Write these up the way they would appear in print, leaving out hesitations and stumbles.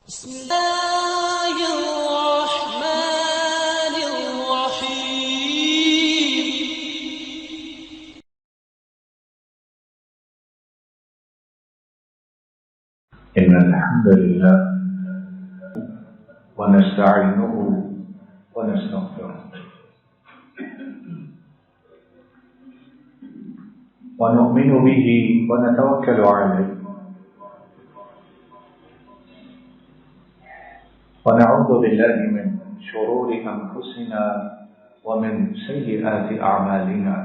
بسم الله الرحمن الرحيم. إن الحمد لله ونستعينه ونستغفره ونؤمن به ونتوكل عليه ونعوذ بالله من شرور أنفسنا ومن سيئات أعمالنا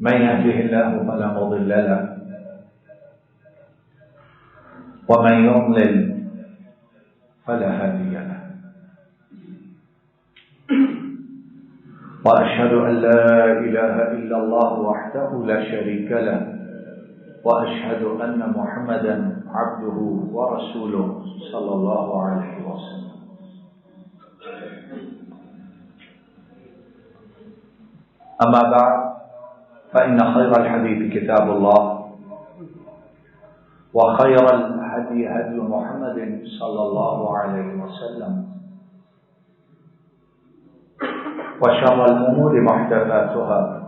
من يهده الله فلا مضل له ومن يضلل فلا هادي له وأشهد أن لا إله إلا الله وحده لا شريك له وأشهد أن محمدا عبده ورسوله صلى الله عليه وسلم. أما بعد فإن خير الحديث كتاب الله وخير الهدي هدي محمد صلى الله عليه وسلم وشر الأمور محدثاتها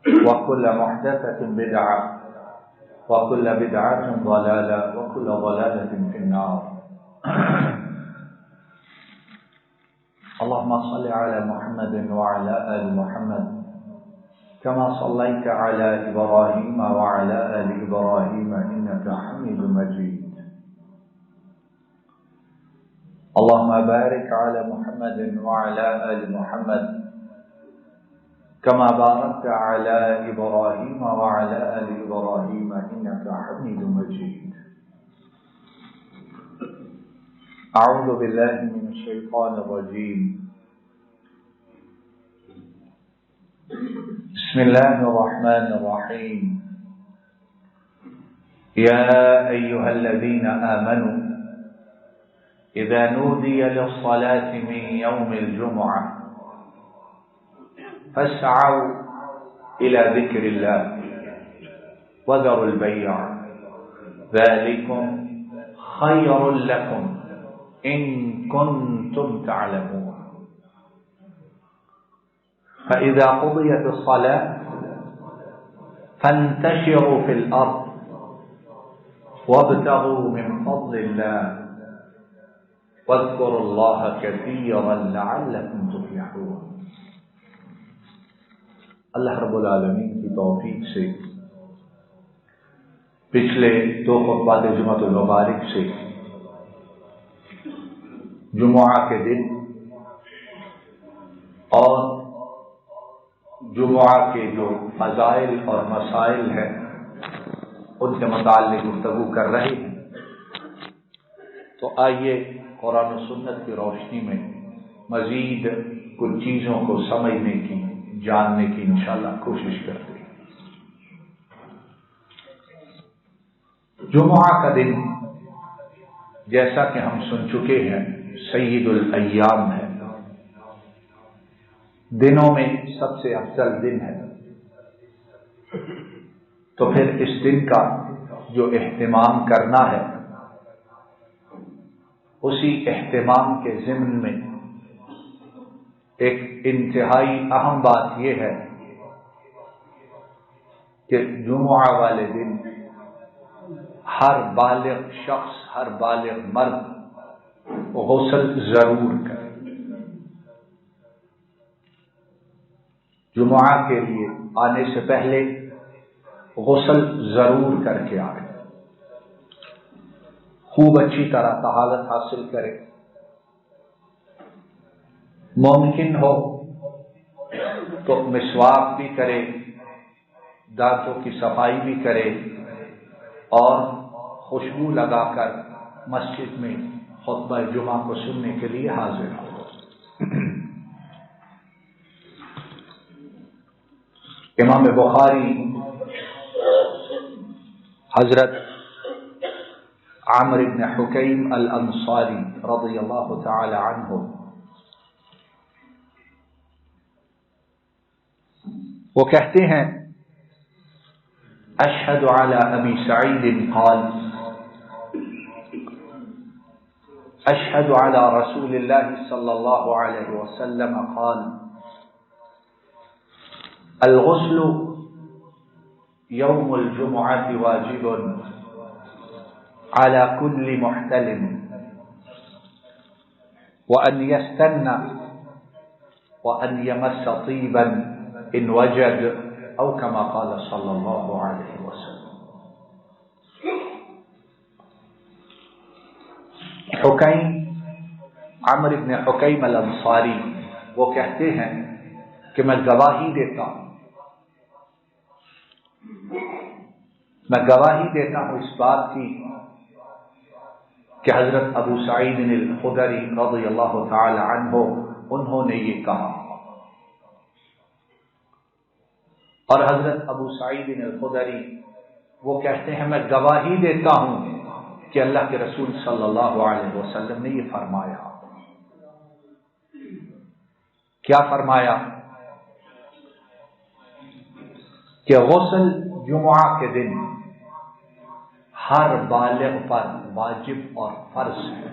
وكل محدثة بدعة وكل بدعة ضلالة وكل ضلالة في النار. اللهم صل على محمد وعلى آل محمد كما صليت على إبراهيم وعلى آل إبراهيم إنك حميد مجيد. اللهم بارك على محمد وعلى آل محمد كما باركت على إبراهيم وعلى آل إبراهيم إنك حميد مجيد. أعوذ بالله من الشيطان الرجيم. بسم الله الرحمن الرحيم. يا أيها الذين آمنوا إذا نودي للصلاة من يوم الجمعة فاسعوا إلى ذكر الله وذروا البيع ذلكم خير لكم إن كنتم تعلمون. فإذا قضيت الصلاة فانتشروا في الأرض وابتغوا من فضل الله واذكروا الله كثيرا لعلكم تفلحون. اللہ رب العالمین کی توفیق سے پچھلے دو خطبات جمعۃ المبارک سے جمعہ کے دن اور جمعہ کے جو فضائل اور مسائل ہیں ان کے متعلق گفتگو کر رہے ہیں، تو آئیے قرآن و سنت کی روشنی میں مزید کچھ چیزوں کو سمجھنے کی، جاننے کی انشاءاللہ کوشش کرتے ہیں۔ جمعہ کا دن جیسا کہ ہم سن چکے ہیں سید الایام ہے، دنوں میں سب سے افضل دن ہے، تو پھر اس دن کا جو اہتمام کرنا ہے اسی اہتمام کے ضمن میں ایک انتہائی اہم بات یہ ہے کہ جمعہ والے دن ہر بالغ شخص، ہر بالغ مرد غسل ضرور کرے، جمعہ کے لیے آنے سے پہلے غسل ضرور کر کے آئے، خوب اچھی طرح طہارت حاصل کرے، ممکن ہو تو مسواک بھی کرے، دانتوں کی صفائی بھی کرے اور خوشبو لگا کر مسجد میں خطبہ جمعہ کو سننے کے لیے حاضر ہو۔ امام بخاری حضرت عامر بن حکیم الانصاری رضی اللہ تعالی عنہ وہ کہتے ہیں أشهد على أبي سعيد قال أشهد على رسول الله صلى الله عليه وسلم قال الغسل يوم الجمعة واجب على كل محتلم وأن يستنى وأن يمس طيبا إن وجد أو كما قال صلى الله عليه وسلم. حکیم عمرو بن حکیم الانصاری وہ کہتے ہیں کہ میں گواہی دیتا ہوں اس بات کی کہ حضرت ابو سعید الخدری رضی اللہ تعالی عنہ انہوں نے یہ کہا، اور حضرت ابو سعید الخدری وہ کہتے ہیں میں گواہی دیتا ہوں کہ اللہ کے رسول صلی اللہ علیہ وسلم نے یہ فرمایا. کیا فرمایا؟ کہ غسل جمعہ کے دن ہر بالغ پر واجب اور فرض ہے،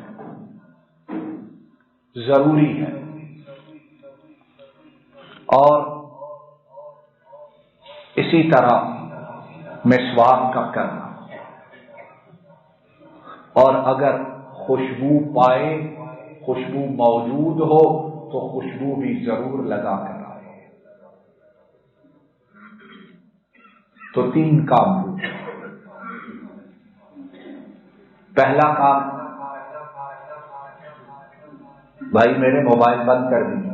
ضروری ہے. اور اسی طرح مسواک کا کرنا، اور اگر خوشبو پائے، خوشبو موجود ہو تو خوشبو بھی ضرور لگا کر آئے. تو 3 کام ہوئے. پہلا کام، بھائی میرے موبائل بند کر دیجیے.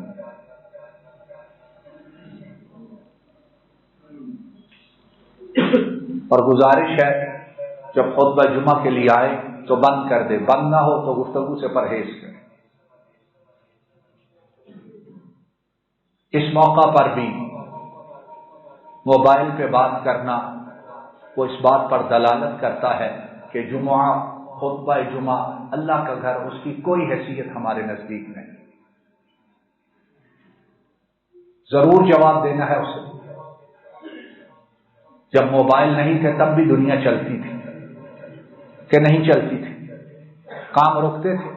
اور گزارش ہے جب خطبہ جمعہ کے لیے آئے تو بند کر دے، بند نہ ہو تو گفتگو سے پرہیز کرے. اس موقع پر بھی موبائل پہ بات کرنا وہ اس بات پر دلالت کرتا ہے کہ جمعہ، خطبہ جمعہ، اللہ کا گھر، اس کی کوئی حیثیت ہمارے نزدیک نہیں. ضرور جواب دینا ہے اسے. جب موبائل نہیں تھے تب بھی دنیا چلتی تھی کہ نہیں چلتی تھی؟ کام رکتے تھے.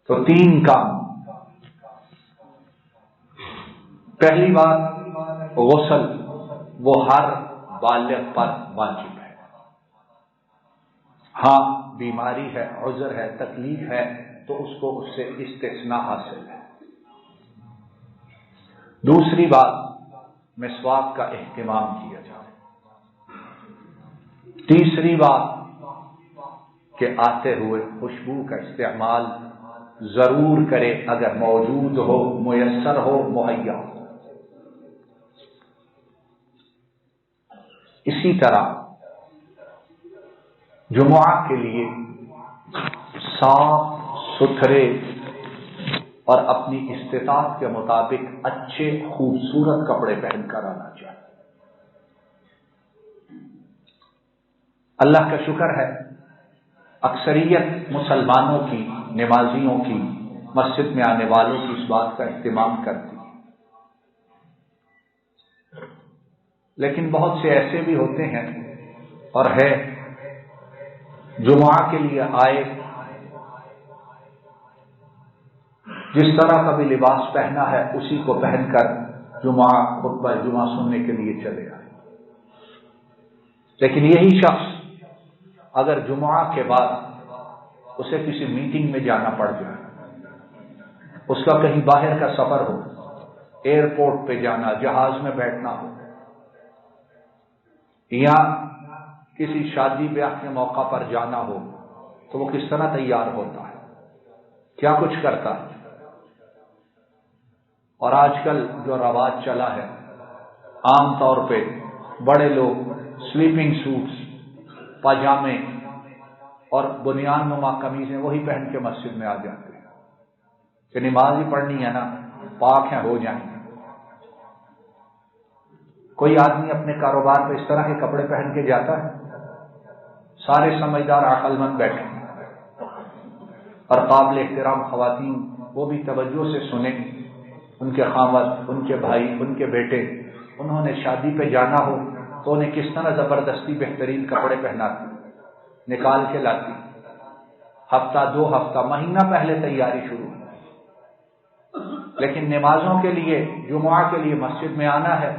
تو 3 کام. پہلی بات، غسل وہ ہر بالغ پر واجب ہے. ہاں بیماری ہے، عذر ہے، تکلیف ہے تو اس کو اس سے استثناء حاصل ہے. دوسری بات، مسواک کا اہتمام کیا جائے. تیسری بات کہ آتے ہوئے خوشبو کا استعمال ضرور کرے اگر موجود ہو، میسر ہو، مہیا ہو. اسی طرح جمعہ کے لیے صاف ستھرے اور اپنی استطاعت کے مطابق اچھے خوبصورت کپڑے پہن کر آنا چاہیے. اللہ کا شکر ہے اکثریت مسلمانوں کی، نمازیوں کی، مسجد میں آنے والوں کی اس بات کا اہتمام کرتی ہے. لیکن بہت سے ایسے بھی ہوتے ہیں اور ہے جمعہ کے لیے آئے، جس طرح کا بھی لباس پہنا ہے اسی کو پہن کر جمعہ، خطبہ جمعہ سننے کے لیے چلے آئے. لیکن یہی شخص اگر جمعہ کے بعد اسے کسی میٹنگ میں جانا پڑ جائے، اس کا کہیں باہر کا سفر ہو، ایئرپورٹ پہ جانا، جہاز میں بیٹھنا ہو، یا کسی شادی بیاہ کے موقع پر جانا ہو، تو وہ کس طرح تیار ہوتا ہے، کیا کچھ کرتا ہے. اور آج کل جو رواج چلا ہے، عام طور پہ بڑے لوگ سلیپنگ سوٹس، پاجامے اور بنیان نما قمیضیں وہی پہن کے مسجد میں آ جاتے ہیں کہ نماز ہی پڑھنی ہے نا، پاک ہیں ہو جائیں. کوئی آدمی اپنے کاروبار پہ اس طرح کے کپڑے پہن کے جاتا ہے؟ سارے سمجھدار عقل مند بیٹھے اور قابل احترام خواتین وہ بھی توجہ سے سنیں ان کے خاوند، ان کے بھائی، ان کے بیٹے، انہوں نے شادی پہ جانا ہو تو انہیں کس طرح زبردستی بہترین کپڑے پہناتی، نکال کے لاتی، ہفتہ 2 ہفتہ مہینہ پہلے تیاری شروع۔ لیکن نمازوں کے لیے، جمعہ کے لیے مسجد میں آنا ہے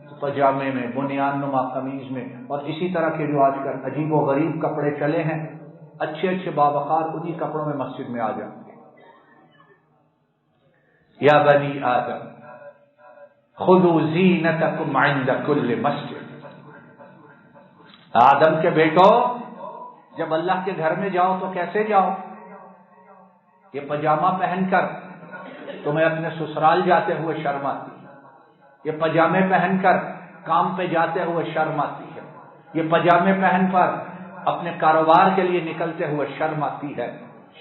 تو پاجامے میں، بنیان نما قمیض میں، اور اسی طرح کے جو آج کل عجیب و غریب کپڑے چلے ہیں، اچھے اچھے باوقار انہی کپڑوں میں مسجد میں آ جاتے ہیں۔ یا بنی آدم خذوا زینتکم عند کل مسجد، آدم کے بیٹو جب اللہ کے گھر میں جاؤ تو کیسے جاؤ؟ یہ پاجامہ پہن کر تمہیں اپنے سسرال جاتے ہوئے شرم آتی ہے، یہ پاجامے پہن کر کام پہ جاتے ہوئے شرم آتی ہے، یہ پاجامے پہن کر اپنے کاروبار کے لیے نکلتے ہوئے شرم آتی ہے۔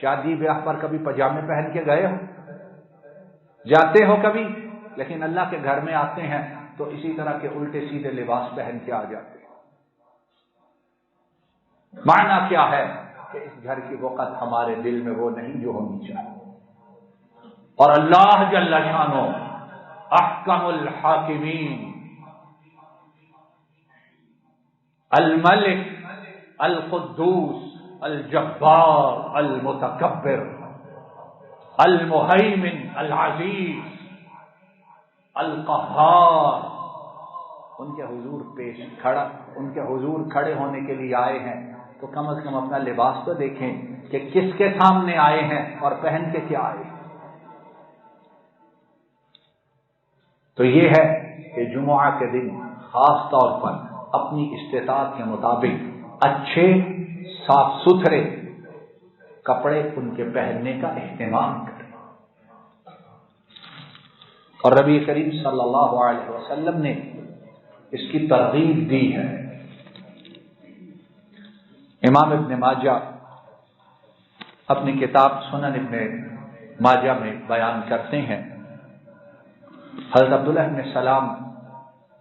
شادی بیاہ پر کبھی پاجامے پہن کے گئے ہو؟ جاتے ہو کبھی؟ لیکن اللہ کے گھر میں آتے ہیں تو اسی طرح کے الٹے سیدھے لباس پہن کے آ جاتے ہیں۔ معنی کیا ہے کہ اس گھر کی وقت ہمارے دل میں وہ نہیں جو ہونی چاہیے۔ اور اللہ جل شانہ احکم الحاکمین، الملک القدوس الجبار المتکبر المہیمن العزیز القہار، ان کے حضور کھڑے ہونے کے لیے آئے ہیں تو کم از کم اپنا لباس تو دیکھیں کہ کس کے سامنے آئے ہیں اور پہن کے کیا آئے ہیں۔ تو یہ ہے کہ جمعہ کے دن خاص طور پر اپنی استطاعت کے مطابق اچھے صاف ستھرے کپڑے ان کے پہننے کا اہتمام کریں۔ اور نبی کریم صلی اللہ علیہ وسلم نے اس کی ترغیب دی ہے۔ امام ابن ماجہ اپنی کتاب سنن ابن ماجہ میں بیان کرتے ہیں، حضرت عبداللہ بن سلام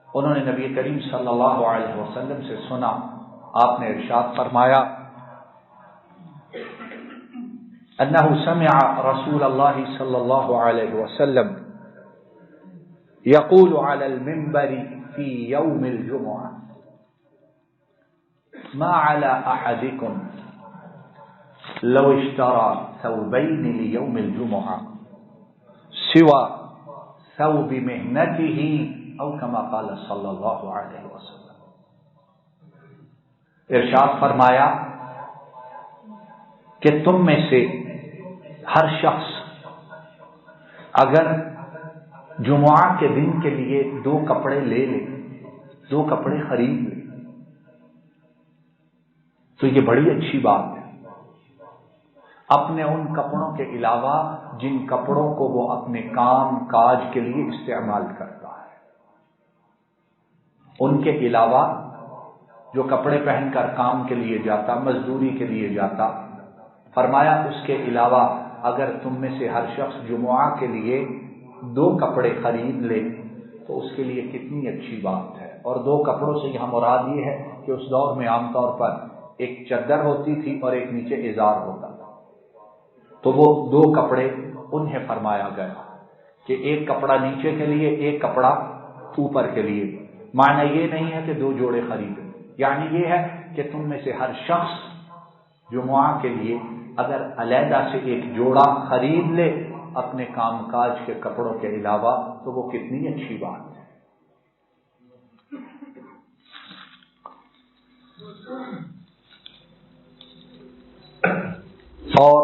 انہوں نے نبی کریم صلی اللہ علیہ وسلم سے سنا، آپ نے ارشاد فرمایا انہ سمع رسول اللہ صلی اللہ علیہ وسلم یقول علی المنبر فی یوم الجمعہ ما علی احدکم لو اشترى ثوبین لیوم الجمعہ سوى ثوب مہنته او کما قال صلی اللہ علیہ وسلم۔ ارشاد فرمایا کہ تم میں سے ہر شخص اگر جمعہ کے دن کے لیے 2 کپڑے لے لے، 2 کپڑے خرید لے تو یہ بڑی اچھی بات ہے، اپنے ان کپڑوں کے علاوہ جن کپڑوں کو وہ اپنے کام کاج کے لیے استعمال کرتا ہے، ان کے علاوہ جو کپڑے پہن کر کام کے لیے جاتا، مزدوری کے لیے جاتا، فرمایا اس کے علاوہ اگر تم میں سے ہر شخص جمعہ کے لیے 2 کپڑے خرید لے تو اس کے لیے کتنی اچھی بات ہے۔ اور 2 کپڑوں سے یہاں مراد یہ ہے کہ اس دور میں عام طور پر ایک چادر ہوتی تھی اور ایک نیچے ازار ہوتا تھا، تو وہ 2 کپڑے انہیں فرمایا گیا کہ ایک کپڑا نیچے کے لیے، ایک کپڑا اوپر کے لیے۔ معنی یہ نہیں ہے کہ 2 جوڑے خریدیں، یعنی یہ ہے کہ تم میں سے ہر شخص جمعہ کے لیے اگر علیحدہ سے ایک جوڑا خرید لے اپنے کام کاج کے کپڑوں کے علاوہ تو وہ کتنی اچھی بات ہے۔ اور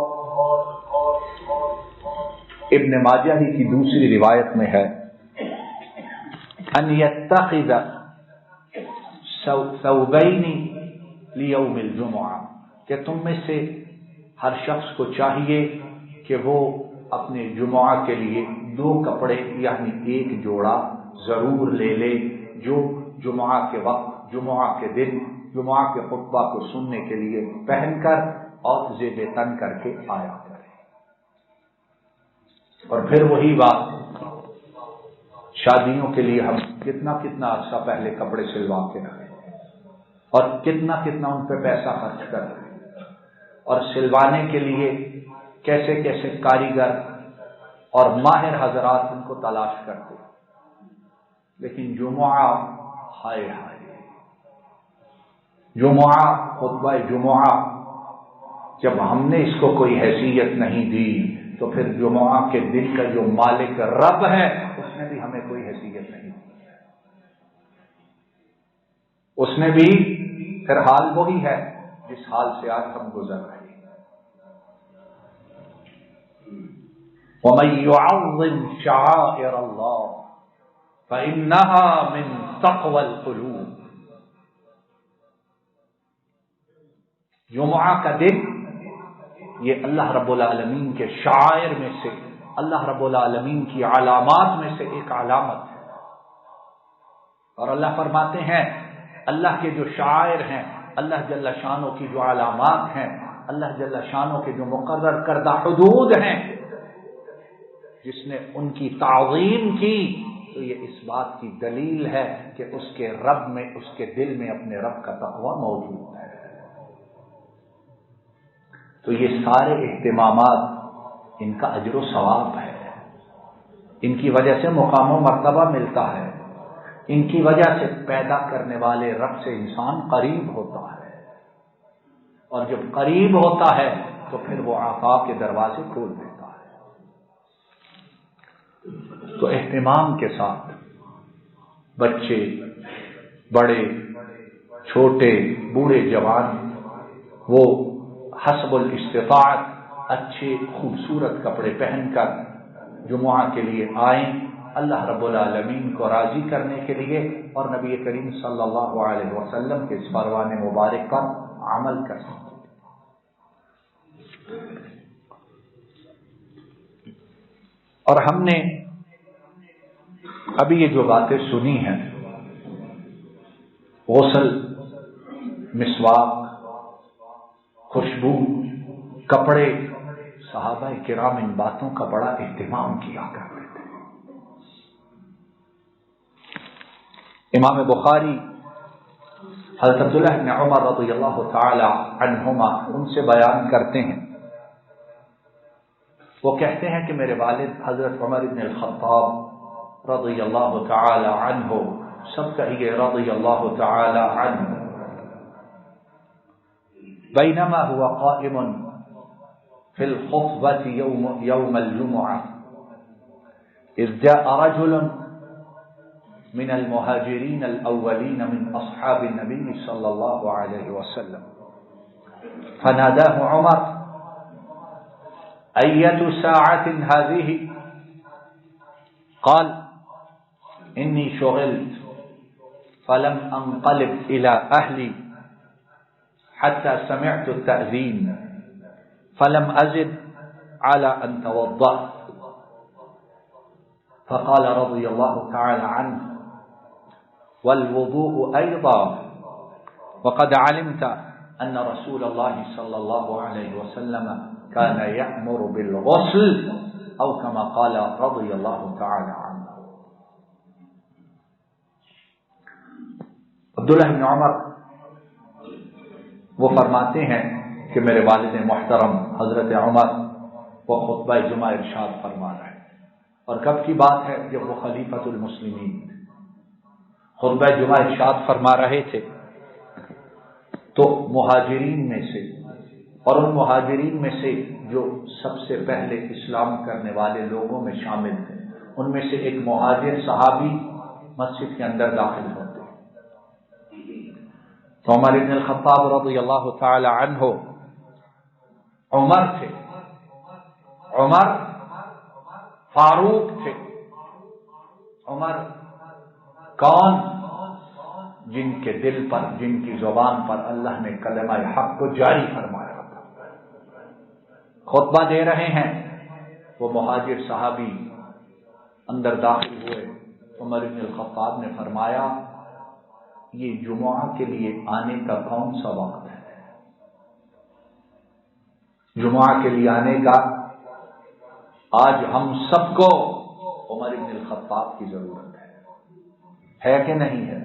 ابن ماجہ ہی کی دوسری روایت میں ہے ان یتخذ ثوبین لیوم الجمعہ، کہ تم میں سے ہر شخص کو چاہیے کہ وہ اپنے جمعہ کے لیے 2 کپڑے یعنی 1 جوڑا ضرور لے لے، جو جمعہ کے وقت، جمعہ کے دن، جمعہ کے خطبہ کو سننے کے لیے پہن کر اور زیب تن کر کے آیا کرے۔ اور پھر وہی بات، شادیوں کے لیے ہم کتنا عرصہ پہلے کپڑے سلوا کے رکھیں اور کتنا ان پہ پیسہ خرچ کر رہے ہیں، اور سلوانے کے لیے کیسے کیسے کاریگر اور ماہر حضرات ان کو تلاش کرتے، لیکن جمعہ، ہائے ہائے، جمعہ، خطبہ جمعہ، جب ہم نے اس کو کوئی حیثیت نہیں دی تو پھر جمعہ کے دن کا جو مالک رب ہے اس نے بھی ہمیں کوئی حیثیت نہیں دی، اس نے بھی پھر حال وہی ہے جس حال سے آج ہم گزر رہے ہیں۔ وَمَن يُعَظِّمْ شَعَائِرَ اللَّهِ فَإِنَّهَا مِن تَقْوَى الْقُلُوبِ۔ جمعہ کا دن یہ اللہ رب العالمین کے شعائر میں سے، اللہ رب العالمین کی علامات میں سے ایک علامت ہے، اور اللہ فرماتے ہیں اللہ کے جو شعائر ہیں، اللہ جل شانہ کی جو علامات ہیں، اللہ جل شانہ کے جو مقرر کردہ حدود ہیں، جس نے ان کی تعظیم کی تو یہ اس بات کی دلیل ہے کہ اس کے رب میں، اس کے دل میں اپنے رب کا تقوی موجود ہے۔ تو یہ سارے اہتمامات، ان کا اجر و ثواب ہے، ان کی وجہ سے مقام و مرتبہ ملتا ہے، ان کی وجہ سے پیدا کرنے والے رب سے انسان قریب ہوتا ہے، اور جب قریب ہوتا ہے تو پھر وہ عطا کے دروازے کھول دیتا ہے۔ تو اہتمام کے ساتھ بچے، بڑے، چھوٹے، بوڑھے، جوان، وہ حسب الاستطاعت اچھے خوبصورت کپڑے پہن کر جمعہ کے لیے آئیں، اللہ رب العالمین کو راضی کرنے کے لیے اور نبی کریم صلی اللہ علیہ وسلم کے اس فرمان مبارک پر عمل کر سکیں۔ اور ہم نے ابھی یہ جو باتیں سنی ہیں، غسل، مسواک، خوشبو، کپڑے، صحابہ کرام ان باتوں کا بڑا اہتمام کیا کرتے تھے۔ امام بخاری حضرت عبداللہ بن عمر رضی اللہ تعالی عنہما ان سے بیان کرتے ہیں، وہ کہتے ہیں کہ میرے والد حضرت عمر بن الخطاب رضی اللہ تعالی عنہ، سب کہیے رضی اللہ تعالی عنہ، بینما هو قائم في الخطبة يوم الجمعة إذ جاء رجل من المهاجرين الأولين من أصحاب النبي صلى الله عليه وسلم فناداه عمر أية ساعة هذه؟ قال إني شغلت فلم أنقلب إلى أهلي حتى سمعت التأذين فلم أزد على أن توضأت، فقال رضي الله تعالى عنه والوضوء أيضا وقد علمت أن رسول الله صلى الله عليه وسلم كان يأمر بالغسل أو كما قال رضي الله تعالى عنه۔ عبداللہ بن عمر وہ فرماتے ہیں کہ میرے والد محترم حضرت عمر وہ خطبہ جمعہ ارشاد فرما رہے ہیں، اور کب کی بات ہے؟ جب وہ خلیفۃ المسلمین خطبہ جمعہ ارشاد فرما رہے تھے تو مہاجرین میں سے، اور ان مہاجرین میں سے جو سب سے پہلے اسلام کرنے والے لوگوں میں شامل تھے، ان میں سے ایک مہاجر صحابی مسجد کے اندر داخل ہوتے، تو عمر بن الخطاب رضی اللہ تعالی عنہ عمر تھے، عمر فاروق تھے۔ عمر کون؟ جن کے دل پر، جن کی زبان پر اللہ نے کلمہ حق کو جاری فرمایا تھا، خطبہ دے رہے ہیں، وہ مہاجر صحابی اندر داخل ہوئے۔ عمر بن الخطاب نے فرمایا یہ جمعہ کے لیے آنے کا کون سا وقت ہے؟ جمعہ کے لیے آنے کا آج ہم سب کو عمر بن الخطاب کی ضرورت ہے کہ نہیں ہے؟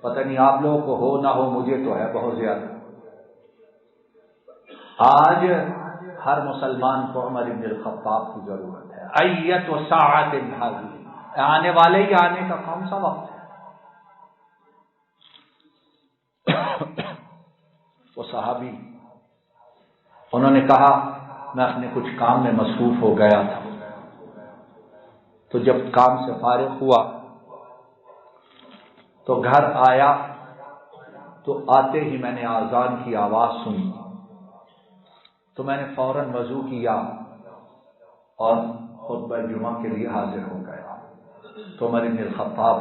پتہ نہیں آپ لوگوں کو ہو نہ ہو، مجھے تو ہے بہت زیادہ۔ آج ہر مسلمان کو عمر بن الخطاب کی ضرورت ہے. ایت و ساعت حاضر، آنے والے ہی آنے کا کون سا وقت ہے. وہ صحابی انہوں نے کہا میں اپنے کچھ کام میں مصروف ہو گیا تھا، تو جب کام سے فارغ ہوا تو گھر آیا تو آتے ہی میں نے اذان کی آواز سنی، تو میں نے فوراً وضو کیا اور خطبہ جمعہ کے لیے حاضر ہو گیا. تو عمر بن الخطاب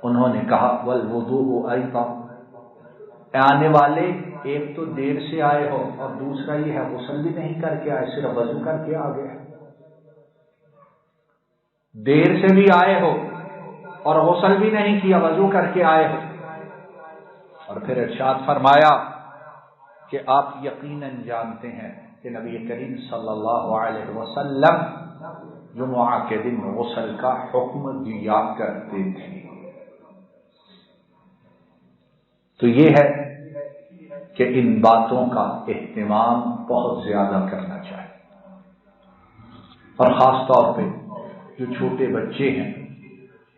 انہوں نے کہا والوضوء ایضا، آنے والے ایک تو دیر سے آئے ہو اور دوسرا یہ ہے غسل بھی نہیں کر کے آئے، صرف وضو کر کے آ گئے. دیر سے بھی آئے ہو اور غسل بھی نہیں کیا، وضو کر کے آئے ہو. اور پھر ارشاد فرمایا کہ آپ یقیناً جانتے ہیں کہ نبی کریم صلی اللہ علیہ وسلم جمعہ کے دن غسل کا حکم دیا کرتے تھے. تو یہ ہے کہ ان باتوں کا اہتمام بہت زیادہ کرنا چاہیے، اور خاص طور پہ جو چھوٹے بچے ہیں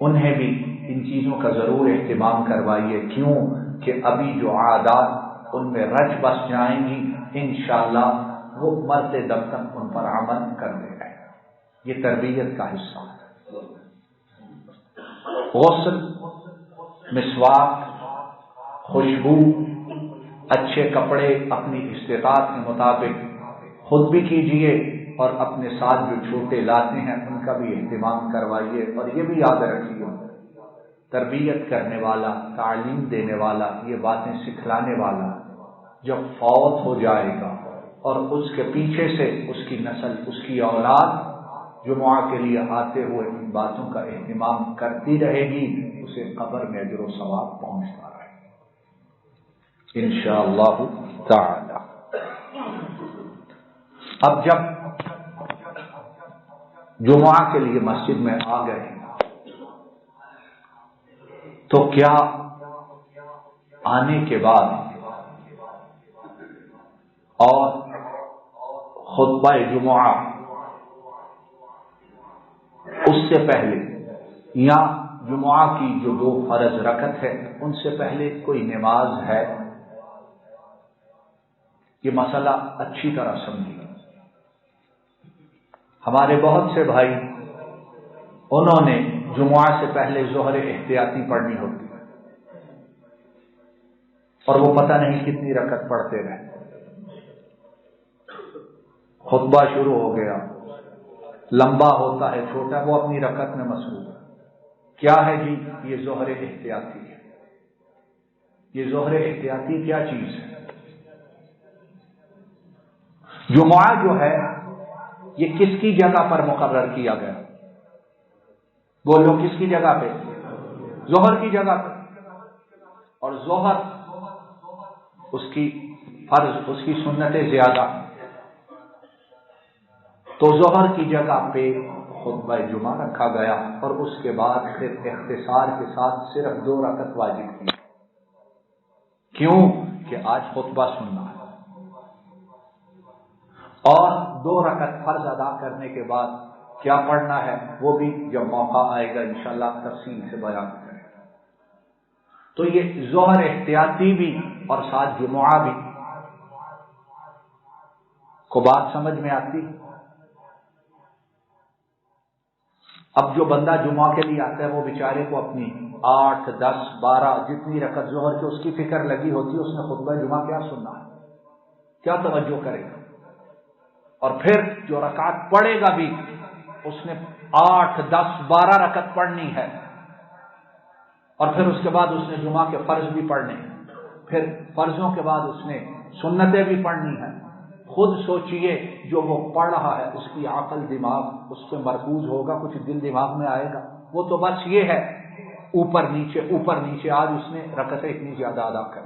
انہیں بھی ان چیزوں کا ضرور اہتمام کروائیے. کیوں کہ ابھی جو عادات ان میں رچ بس جائیں گی انشاءاللہ وہ مرتے دم تک ان پر عمل کرنے رہے. یہ تربیت کا حصہ ہے. غسل، مسواک، خوشبو، اچھے کپڑے اپنی استطاعت کے مطابق خود بھی کیجئے اور اپنے ساتھ جو چھوٹے لاتے ہیں ان کا بھی اہتمام کروائیے. اور یہ بھی یاد رکھیے تربیت کرنے والا، تعلیم دینے والا، یہ باتیں سکھلانے والا جب فوت ہو جائے گا اور اس کے پیچھے سے اس کی نسل، اس کی اولاد جمعہ کے لیے آتے ہوئے ان باتوں کا اہتمام کرتی رہے گی، اسے قبر میں اجر و ثواب پہنچتا رہے انشاءاللہ تعالی. اب جب جمعہ کے لیے مسجد میں آ گئے تو کیا آنے کے بعد اور خطبہ جمعہ اس سے پہلے یا جمعہ کی جو 2 فرض رکعت ہے ان سے پہلے کوئی نماز ہے؟ یہ مسئلہ اچھی طرح سمجھیے. ہمارے بہت سے بھائی انہوں نے جمعہ سے پہلے ظہر احتیاطی پڑھنی ہوتی ہے اور وہ پتہ نہیں کتنی رکعت پڑھتے رہے. خطبہ شروع ہو گیا، لمبا ہوتا ہے چھوٹا، وہ اپنی رکعت میں مصروف ہے. کیا ہے جی؟ یہ ظہر احتیاطی ہے. یہ ظہر احتیاطی کیا چیز ہے؟ جمعہ جو ہے یہ کس کی جگہ پر مقرر کیا گیا؟ بولو کس کی جگہ پہ؟ ظہر کی جگہ پہ. اور ظہر اس کی فرض، اس کی سنتیں زیادہ، تو ظہر کی جگہ پہ خطبہ جمعہ رکھا گیا اور اس کے بعد پھر اختصار کے ساتھ صرف 2 رکعت واجب کی. کیوں کہ آج خطبہ سننا ہے اور 2 رکعت فرض ادا کرنے کے بعد کیا پڑھنا ہے وہ بھی جب موقع آئے گا انشاءاللہ تفصیل سے بیان کریں. تو یہ ظہر احتیاطی بھی اور ساتھ جمعہ بھی. کو بات سمجھ میں آتی؟ اب جو بندہ جمعہ کے لیے آتا ہے وہ بیچارے کو اپنی 8، 10، 12 جتنی رکعت ظہر کی اس کی فکر لگی ہوتی ہے. اس نے خطبہ جمعہ کیا سننا ہے، کیا توجہ کرے گا. اور پھر جو رکعت پڑھے گا بھی اس نے 8، 10، 12 رکعت پڑھنی ہے. اور پھر اس کے بعد اس نے جمعہ کے فرض بھی پڑھنے ہیں، پھر فرضوں کے بعد اس نے سنتیں بھی پڑھنی ہیں. خود سوچئے جو وہ پڑھ رہا ہے اس کی عقل دماغ اس پہ مرکوز ہوگا، کچھ دل دماغ میں آئے گا. وہ تو بس یہ ہے اوپر نیچے آج اس نے رکعتیں اتنی زیادہ ادا کر.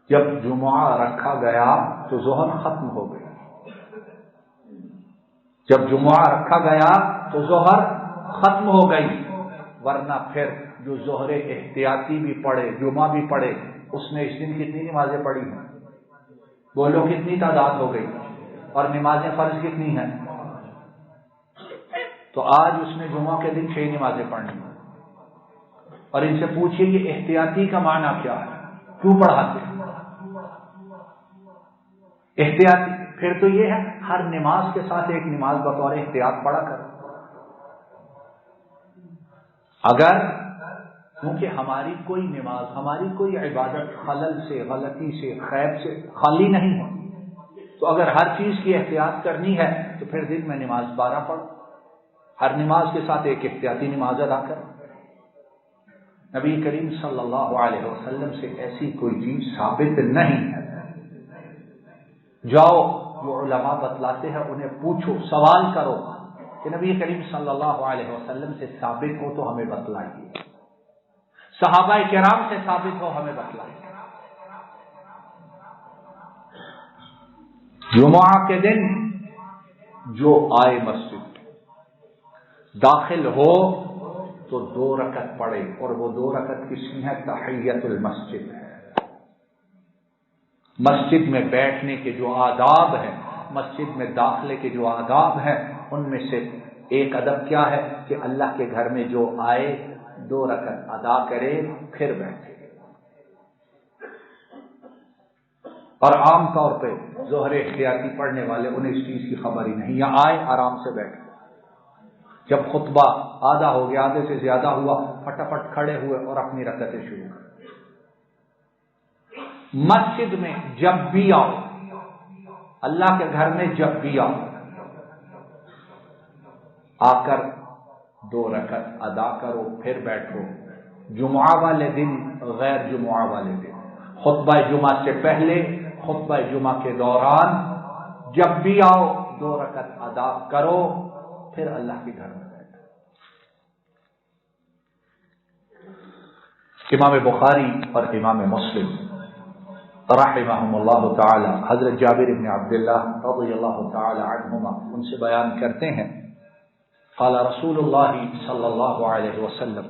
جب جمعہ رکھا گیا تو ظہر ختم ہو گئی. جب جمعہ رکھا گیا تو ظہر ختم ہو گئی. ورنہ پھر جو ظہر احتیاطی بھی پڑھے، جمعہ بھی پڑھے، اس نے اس دن کتنی نمازیں پڑھی ہیں؟ بولو کتنی تعداد ہو گئی؟ اور نمازیں فرض کتنی ہیں؟ تو آج اس نے جمعہ کے دن 6 نمازیں پڑھنی، اور ان سے پوچھئے یہ احتیاطی کا معنی کیا ہے، کیوں پڑھاتے ہیں احتیاطی؟ پھر تو یہ ہے ہر نماز کے ساتھ ایک نماز بطور احتیاط پڑھا کر۔ اگر کیونکہ ہماری کوئی نماز، ہماری کوئی عبادت خلل سے، غلطی سے، خیب سے خالی نہیں ہے، تو اگر ہر چیز کی احتیاط کرنی ہے تو پھر دن میں نماز 12 پڑھ، ہر نماز کے ساتھ ایک احتیاطی نماز ادا کر۔ نبی کریم صلی اللہ علیہ وسلم سے ایسی کوئی چیز ثابت نہیں ہے۔ جاؤ جو علماء بتلاتے ہیں انہیں پوچھو، سوال کرو کہ نبی کریم صلی اللہ علیہ وسلم سے ثابت ہو تو ہمیں بتلائیے، صحابہ کرام سے ثابت ہو ہمیں بتلائیے۔ جمعہ کے دن جو آئے مسجد داخل ہو تو 2 رکعت پڑھے، اور وہ 2 رکعت کس کی ہے؟ تحیۃ المسجد ہے۔ مسجد میں بیٹھنے کے جو آداب ہیں، مسجد میں داخلے کے جو آداب ہیں، ان میں سے ایک ادب کیا ہے کہ اللہ کے گھر میں جو آئے 2 رکعت ادا کرے پھر بیٹھے۔ اور عام طور پہ ظہر احتیاطی پڑھنے والے انہیں اس چیز کی خبر ہی نہیں، یا آئے آرام سے بیٹھے، جب خطبہ آدھا ہو گیا، آدھے سے زیادہ ہوا، فٹافٹ کھڑے ہوئے اور اپنی رکعتیں شروع کر۔ مسجد میں جب بھی آؤ، اللہ کے گھر میں جب بھی آؤ، آ کر 2 رکعت ادا کرو پھر بیٹھو۔ جمعہ والے دن غیر جمعہ والے دن، خطبہ جمعہ سے پہلے، خطبہ جمعہ کے دوران، جب بھی آؤ 2 رکعت ادا کرو پھر اللہ کے گھر میں بیٹھو۔ امام بخاری اور امام مسلم رحمہم اللہ تعالی حضرت جابر بن عبداللہ رضی اللہ تعالی عنہما ان سے بیان کرتے ہیں، قال رسول اللہ صلی اللہ علیہ وسلم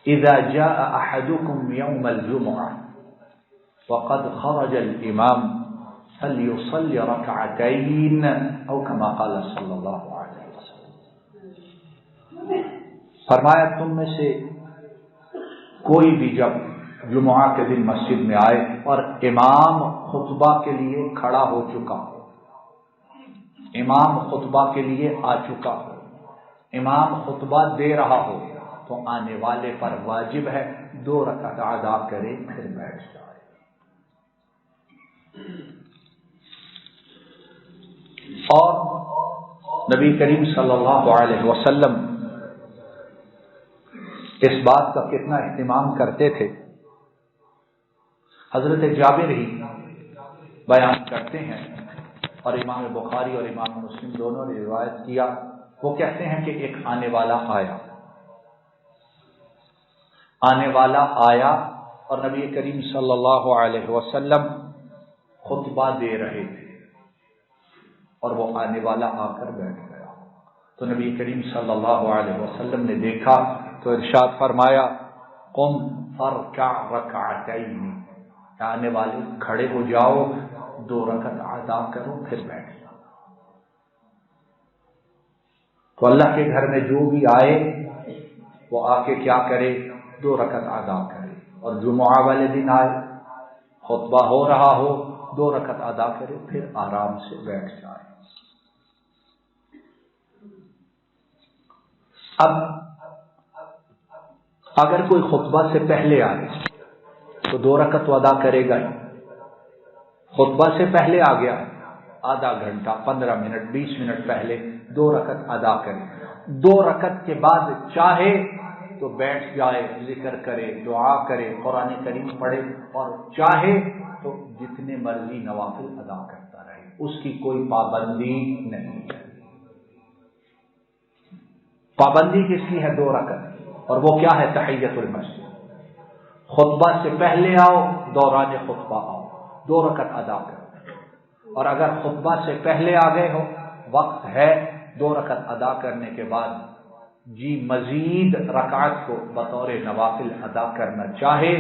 اذا جاء احدكم يوم الجمعہ وقد خرج الامام فليصلي ركعتين او كما قال صلی اللہ علیہ وسلم۔ فرمایا تم میں سے کوئی بھی جب جمعہ کے دن مسجد میں آئے اور امام خطبہ کے لیے کھڑا ہو چکا ہو، امام خطبہ کے لیے آ چکا ہو، امام خطبہ دے رہا ہو، تو آنے والے پر واجب ہے 2 رکعت ادا کرے پھر بیٹھ جائے۔ اور نبی کریم صلی اللہ علیہ وسلم اس بات کا کتنا اہتمام کرتے تھے، حضرت جابر ہی بیان کرتے ہیں، اور امام بخاری اور امام مسلم دونوں نے روایت کیا۔ وہ کہتے ہیں کہ ایک آنے والا آیا اور نبی کریم صلی اللہ علیہ وسلم خطبہ دے رہے تھے، اور وہ آنے والا آ کر بیٹھ گیا۔ تو نبی کریم صلی اللہ علیہ وسلم نے دیکھا تو ارشاد فرمایا قم فرکع رکعتین، آنے والے کھڑے ہو جاؤ 2 رکعت ادا کرو پھر بیٹھ جاؤ۔ تو اللہ کے گھر میں جو بھی آئے وہ آ کے کیا کرے؟ 2 رکعت ادا کرے، اور جمعہ والے دن آئے خطبہ ہو رہا ہو 2 رکعت ادا کرے پھر آرام سے بیٹھ جائے۔ اب اگر کوئی خطبہ سے پہلے آئے تو 2 رکعت ادا کرے گا ہی۔ خطبہ سے پہلے آ گیا، آدھا گھنٹہ 15 منٹ 20 منٹ پہلے 2 رکعت ادا کرے، 2 رکعت کے بعد چاہے تو بیٹھ جائے، ذکر کرے، دعا کرے، قرآن کریم پڑھے، اور چاہے تو جتنے مرضی نوافل ادا کرتا رہے، اس کی کوئی پابندی نہیں ہے۔ پابندی کس کی ہے؟ 2 رکعت، اور وہ کیا ہے؟ تحیۃ المسجد۔ خطبہ سے پہلے آؤ، دوران خطبہ آؤ، 2 رکعت ادا کرو، اور اگر خطبہ سے پہلے آ گئے ہو، وقت ہے 2 رکعت ادا کرنے کے بعد جی مزید رکعت کو بطور نوافل ادا کرنا چاہے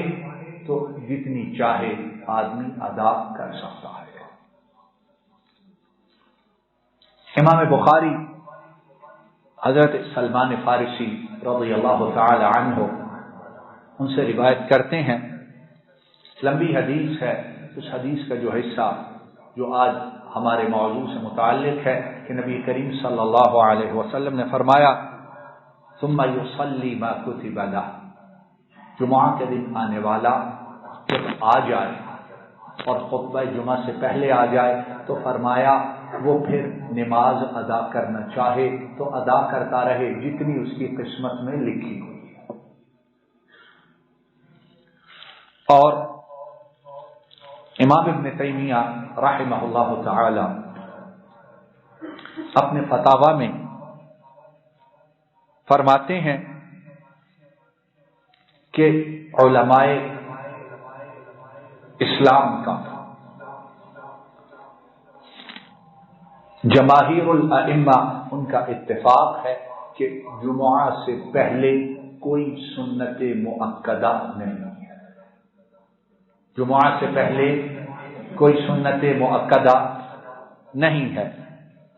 تو جتنی چاہے آدمی ادا کر سکتا ہے۔ امام بخاری حضرت سلمان فارسی رضی اللہ تعالی عنہ ان سے روایت کرتے ہیں، لمبی حدیث ہے، اس حدیث کا جو حصہ جو آج ہمارے موضوع سے متعلق ہے کہ نبی کریم صلی اللہ علیہ وسلم نے فرمایا ثم یصلی ما کتب لہ، جمعہ کے دن آنے والا جب آ جائے اور خطبہ جمعہ سے پہلے آ جائے تو فرمایا وہ پھر نماز ادا کرنا چاہے تو ادا کرتا رہے جتنی اس کی قسمت میں لکھی ہوئی ہے۔ اور امام ابن تیمیہ رحمہ اللہ تعالی اپنے فتاوی میں فرماتے ہیں کہ علماء اسلام کا جماہیر الائمہ ان کا اتفاق ہے کہ جمعہ سے پہلے کوئی سنت مؤکدہ نہیں ہے، جمعہ سے پہلے کوئی سنت مؤکدہ نہیں ہے،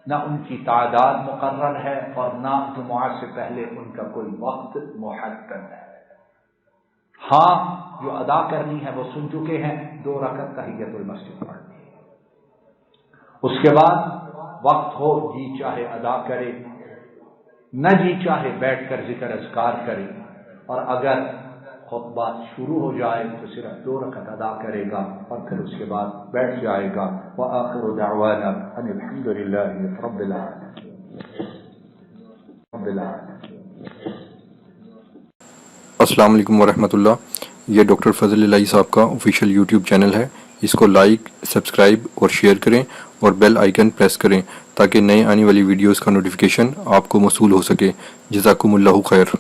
نہ ان کی تعداد مقرر ہے اور نہ جمعہ سے پہلے ان کا کوئی وقت محدد ہے۔ ہاں جو ادا کرنی ہے وہ سن چکے ہیں، 2 رکعت تحیۃ المسجد پڑھنی ہے، اس کے بعد وقت ہو جی چاہے ادا کرے، نہ جی چاہے بیٹھ کر ذکر اذکار کرے، اور اگر خطبہ شروع ہو جائے تو صرف 2 رکعت ادا کرے گا اور پھر اس کے بعد بیٹھ جائے گا۔ وآخر دعوانا ان الحمد للہ رب العالمین۔ السلام علیکم ورحمۃ اللہ۔ یہ ڈاکٹر فضل الہی صاحب کا آفیشیل یوٹیوب چینل ہے، اس کو لائک، سبسکرائب اور شیئر کریں اور بیل آئیکن پریس کریں تاکہ نئے آنے والی ویڈیوز کا نوٹیفیکیشن آپ کو موصول ہو سکے۔ جزاکم اللہ خیر۔